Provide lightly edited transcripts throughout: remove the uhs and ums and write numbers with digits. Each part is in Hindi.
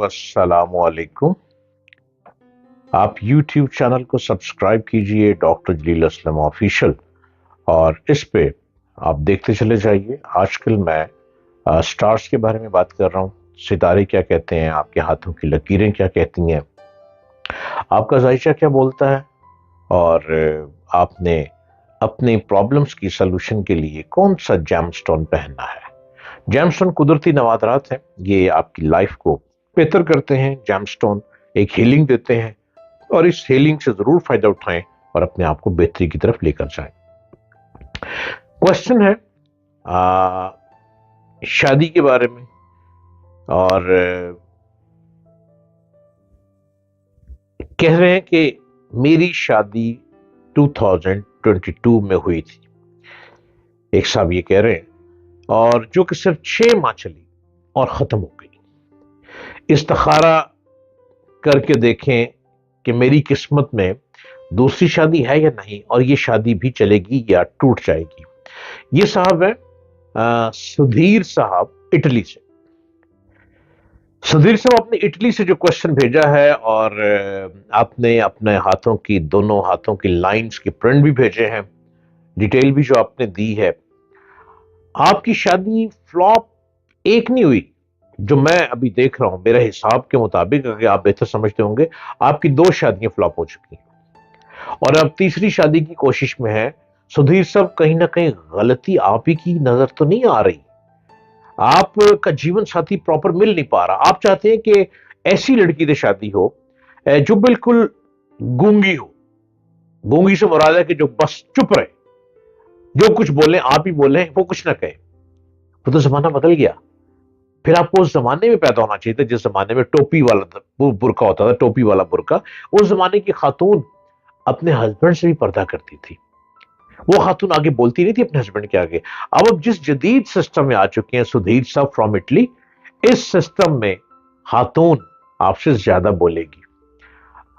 अस्सलामुअलैकुम। आप YouTube चैनल को सब्सक्राइब कीजिए, डॉक्टर जलील असलम ऑफिशियल, और इस पे आप देखते चले जाइए। आजकल मैं स्टार्स के बारे में बात कर रहा हूँ। सितारे क्या कहते हैं, आपके हाथों की लकीरें क्या कहती हैं, आपका जायचा क्या बोलता है, और आपने अपने प्रॉब्लम्स की सलूशन के लिए कौन सा जैमस्टोन पहनना है। जैमस्टोन कुदरती नवादरात हैं, ये आपकी लाइफ को बेहतर करते हैं। जैमस्टोन एक हीलिंग देते हैं, और इस हीलिंग से जरूर फायदा उठाएं और अपने आप को बेहतरी की तरफ लेकर जाएं। क्वेश्चन है शादी के बारे में, और कह रहे हैं कि मेरी शादी 2022 में हुई थी। एक साहब ये कह रहे हैं, और जो कि सिर्फ 6 माह चली और खत्म हो गई। इस्तिखारा करके देखें कि मेरी किस्मत में दूसरी शादी है या नहीं, और ये शादी भी चलेगी या टूट जाएगी। ये साहब है सुधीर साहब, इटली से। सुधीर साहब, आपने इटली से जो क्वेश्चन भेजा है, और आपने अपने हाथों की, दोनों हाथों की लाइंस की प्रिंट भी भेजे हैं, डिटेल भी जो आपने दी है। आपकी शादी फ्लॉप एक नहीं हुई, जो मैं अभी देख रहा हूं मेरे हिसाब के मुताबिक, अगर आप बेहतर समझते होंगे, आपकी 2 शादियां फ्लॉप हो चुकी हैं और अब तीसरी शादी की कोशिश में है। सुधीर साहब, कहीं ना कहीं गलती आप ही की नजर तो नहीं आ रही? आपका जीवन साथी प्रॉपर मिल नहीं पा रहा। आप चाहते हैं कि ऐसी लड़की से शादी हो जो बिल्कुल गूंगी हो। गूंगी से मुराद है कि जो बस चुप रहे, जो कुछ बोले आप ही बोले, वो कुछ ना कहे। वो तो जमाना बदल गया। फिर आपको उस जमाने में पैदा होना चाहिए था जिस जमाने में टोपी वाला बुर्का होता था, टोपी वाला बुर्का। उस जमाने की खातून अपने हस्बैंड से भी पर्दा करती थी। वो खातून आगे बोलती नहीं थी अपने हस्बैंड के आगे। अब जिस जदीद सिस्टम में आ चुके हैं सुधीर साहब फ्रॉम इटली, इस सिस्टम में खातून आपसे ज्यादा बोलेगी।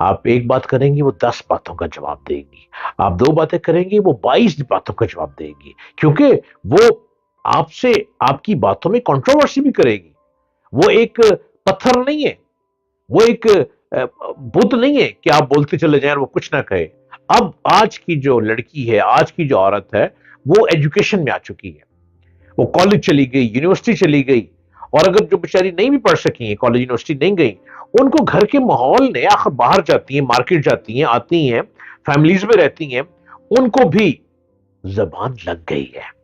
आप एक बात करेंगी, वो 10 बातों का जवाब देगी। आप 2 बातें करेंगी, वो 22 बातों का जवाब देगी, क्योंकि वो आपसे, आपकी बातों में कंट्रोवर्सी भी करेगी। वो एक पत्थर नहीं है, वो एक बुत नहीं है कि आप बोलते चले जाएं और वो कुछ ना कहे। अब आज की जो लड़की है, आज की जो औरत है, वो एजुकेशन में आ चुकी है। वो कॉलेज चली गई, यूनिवर्सिटी चली गई, और अगर जो बेचारी नहीं भी पढ़ सकी है, कॉलेज यूनिवर्सिटी नहीं गई, उनको घर के माहौल ने, आखिर बाहर जाती हैं, मार्केट जाती हैं, आती हैं, फैमिलीज में रहती हैं, उनको भी जबान लग गई है।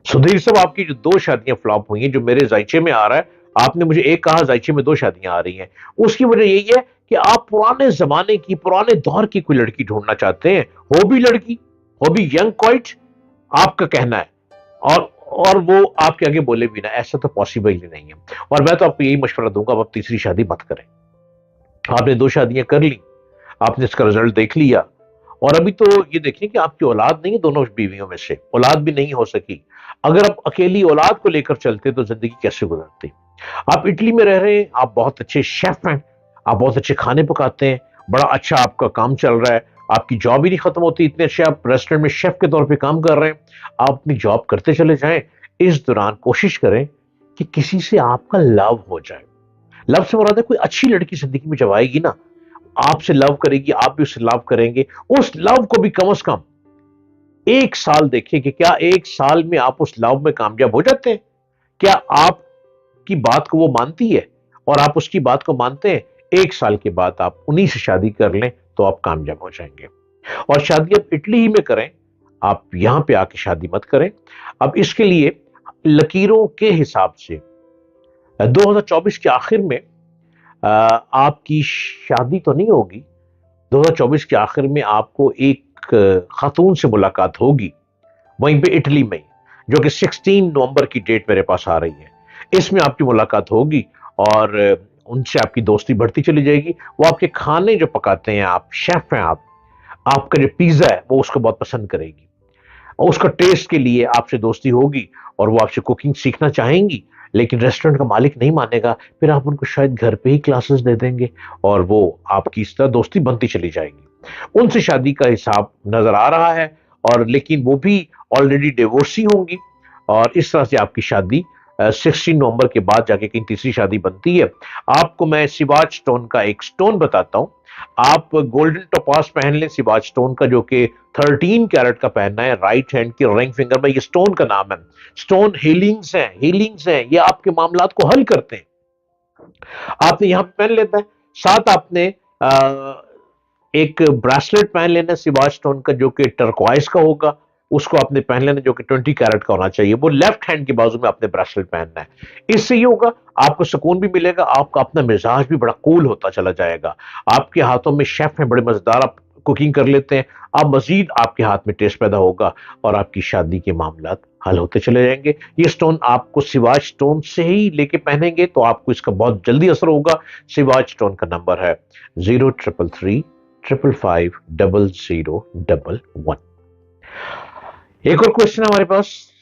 सुधीर साहब, आपकी जो 2 शादियां फ्लॉप हुई हैं, जो मेरे जायचे में आ रहा है, आपने मुझे एक कहा जायचे में 2 शादियां आ रही हैं, उसकी वजह यही है कि आप पुराने जमाने की, पुराने दौर की कोई लड़की ढूंढना चाहते हैं। हो भी लड़की, हो भी यंग क्वाइट, आपका कहना है, और वो आपके आगे बोले भी ना, ऐसा तो पॉसिबल ही नहीं है। और मैं तो आपको यही मशवरा दूंगा, आप तीसरी शादी मत करें। आपने 2 शादियां कर ली, आपने इसका रिजल्ट देख लिया, और अभी तो ये देखें कि आपकी औलाद नहीं है, दोनों बीवियों में से औलाद भी नहीं हो सकी। अगर आप अकेली औलाद को लेकर चलते तो जिंदगी कैसे गुजरती? आप इटली में रह रहे हैं, आप बहुत अच्छे शेफ हैं, आप बहुत अच्छे खाने पकाते हैं, बड़ा अच्छा आपका काम चल रहा है, आपकी जॉब ही नहीं खत्म होती, इतने अच्छे आप रेस्टोरेंट में शेफ के तौर पे काम कर रहे हैं। आप अपनी जॉब करते चले जाएं। इस दौरान कोशिश करें कि किसी से आपका लव हो जाए। लव से मुराद है कोई अच्छी लड़की जिंदगी में जब आएगी ना, आपसे लव करेगी, आप भी उससे लव करेंगे। उस लव को भी कम से कम 1 साल देखिए कि क्या 1 साल में आप उस लव में कामयाब हो जाते हैं। क्या आपकी बात को वो मानती है और आप उसकी बात को मानते हैं? 1 साल के बाद आप उन्हीं से शादी कर लें तो आप कामयाब हो जाएंगे। और शादी आप इटली ही में करें, आप यहां पे आके शादी मत करें। अब इसके लिए लकीरों के हिसाब से 2024 के आखिर में आपकी शादी तो नहीं होगी। 2024 के आखिर में आपको एक खातून से मुलाकात होगी, वहीं पे इटली में, जो कि 16 नवंबर की डेट मेरे पास आ रही है। इसमें आपकी मुलाकात होगी, और उनसे आपकी दोस्ती बढ़ती चली जाएगी। वो आपके खाने जो पकाते हैं, आप शेफ हैं, आपका जो पिज्जा है वो उसको बहुत पसंद करेगी, और उसका टेस्ट के लिए आपसे दोस्ती होगी, और वो आपसे कुकिंग सीखना चाहेंगी, लेकिन रेस्टोरेंट का मालिक नहीं मानेगा। फिर आप उनको शायद घर पे ही क्लासेस दे देंगे, और वो आपकी इस तरह दोस्ती बनती चली जाएगी। उनसे शादी का हिसाब नजर आ रहा है, और लेकिन वो भी ऑलरेडी डिवोर्सी होंगी, और इस तरह से आपकी शादी 16 नवंबर के बाद जाके कहीं तीसरी शादी बनती है। आपको मैं सिवाच स्टोन का एक स्टोन बताता हूं। आप गोल्डन टोपाज पहन लें सिवाच स्टोन का, जो कि 13 कैरेट का पहनना है राइट हैंड की रिंग फिंगर में। ये स्टोन का नाम है। स्टोन हीलिंग्स हैं, ये आपके मामलात को हल करते हैं। आपने यहां पहन लेता है। साथ आपने एक ब्रेसलेट पहन लेना सिवाच स्टोन का, जो कि टर्कवाइज का होगा। उसको आपने पहन लेना, जो कि 20 कैरेट का होना चाहिए। वो लेफ्ट हैंड के बाजू में आपने ब्रेसलेट पहनना है। इससे ये होगा, आपको सुकून भी मिलेगा, आपका अपना मिजाज भी बड़ा कूल होता चला जाएगा। आपके हाथों में शेफ है बड़े मजेदार, आप कुकिंग कर लेते हैं। आप मजीद आपके हाथ में टेस्ट पैदा होगा और आपकी शादी के मामलात हल होते चले जाएंगे। ये स्टोन आपको सिवाच स्टोन से ही लेके पहनेंगे तो आपको इसका बहुत जल्दी असर होगा। सिवाच स्टोन का नंबर है 0333550011। एक और क्वेश्चन हमारे पास।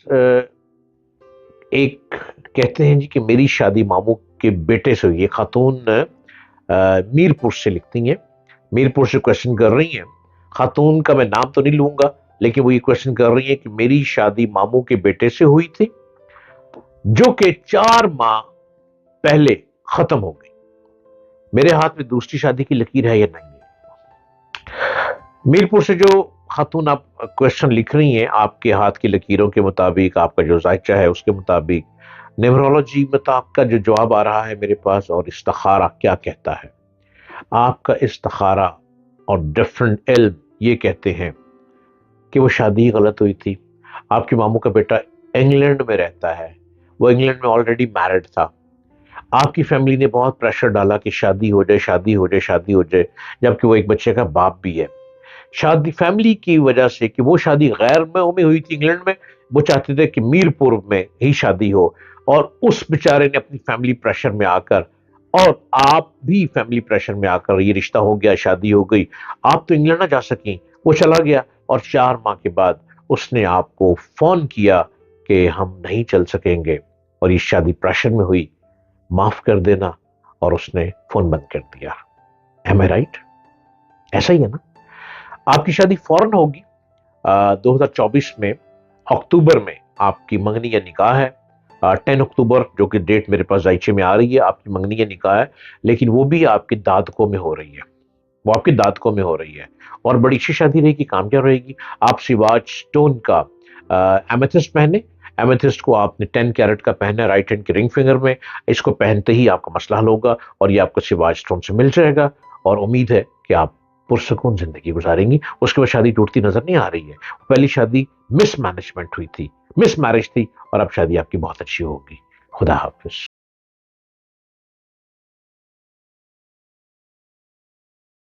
एक कहते हैं जी कि मेरी शादी मामू के बेटे से हुई है। खातून मीरपुर से लिखती हैं, मीरपुर से क्वेश्चन कर रही हैं। खातून का मैं नाम तो नहीं लूंगा, लेकिन वो ये क्वेश्चन कर रही है कि मेरी शादी मामू के बेटे से हुई थी, जो कि 4 माह पहले खत्म हो गई। मेरे हाथ में दूसरी शादी की लकीर है या नहीं है? मीरपुर से जो खातून आप क्वेश्चन लिख रही हैं, आपके हाथ की लकीरों के मुताबिक, आपका जो जायचा है उसके मुताबिक, न्यूमरोलॉजी में तो आपका जो जवाब आ रहा है मेरे पास, और इस्तिखारा क्या कहता है? आपका इस्तिखारा और डिफरेंट इल्म ये कहते हैं कि वो शादी गलत हुई थी। आपके मामू का बेटा इंग्लैंड में रहता है, वो इंग्लैंड में ऑलरेडी मैरिड था। आपकी फैमिली ने बहुत प्रेशर डाला कि शादी हो जाए, शादी हो जाए, शादी हो जाए, जबकि वो एक बच्चे का बाप भी है। शादी फैमिली की वजह से कि वो शादी गैर में हुई थी इंग्लैंड में, वो चाहते थे कि मीरपुर में ही शादी हो, और उस बेचारे ने अपनी फैमिली प्रेशर में आकर, और आप भी फैमिली प्रेशर में आकर ये रिश्ता हो गया, शादी हो गई। आप तो इंग्लैंड ना जा सकी, वो चला गया, और 4 माह के बाद उसने आपको फोन किया कि हम नहीं चल सकेंगे, और ये शादी प्रेशर में हुई, माफ कर देना, और उसने फोन बंद कर दिया। एम आई राइट? ऐसा ही है ना? आपकी शादी फौरन होगी। 2024 में अक्टूबर में आपकी मंगनी या निकाह है। 10 अक्टूबर जो कि डेट मेरे पास जायचे में आ रही है, आपकी मंगनी या निकाह है, लेकिन वो भी आपके दादकों में हो रही है। वो आपके दादकों में हो रही है, और बड़ी अच्छी शादी रहेगी, कामयाब रहेगी। आप सिवाच स्टोन का एमेथिस्ट पहने। एमेथिस्ट को आपने 10 कैरेट का पहना है राइट हैंड की रिंग फिंगर में। इसको पहनते ही आपका मसला हल होगा, और ये आपको सिवाच स्टोन से मिल जाएगा, और उम्मीद है कि आप पुरसकून जिंदगी गुजारेंगी। उसके बाद शादी टूटती नजर नहीं आ रही है। पहली शादी मिस मैनेजमेंट हुई थी, मिस मैरिज थी, और अब शादी आपकी बहुत अच्छी होगी। खुदा हाफिज।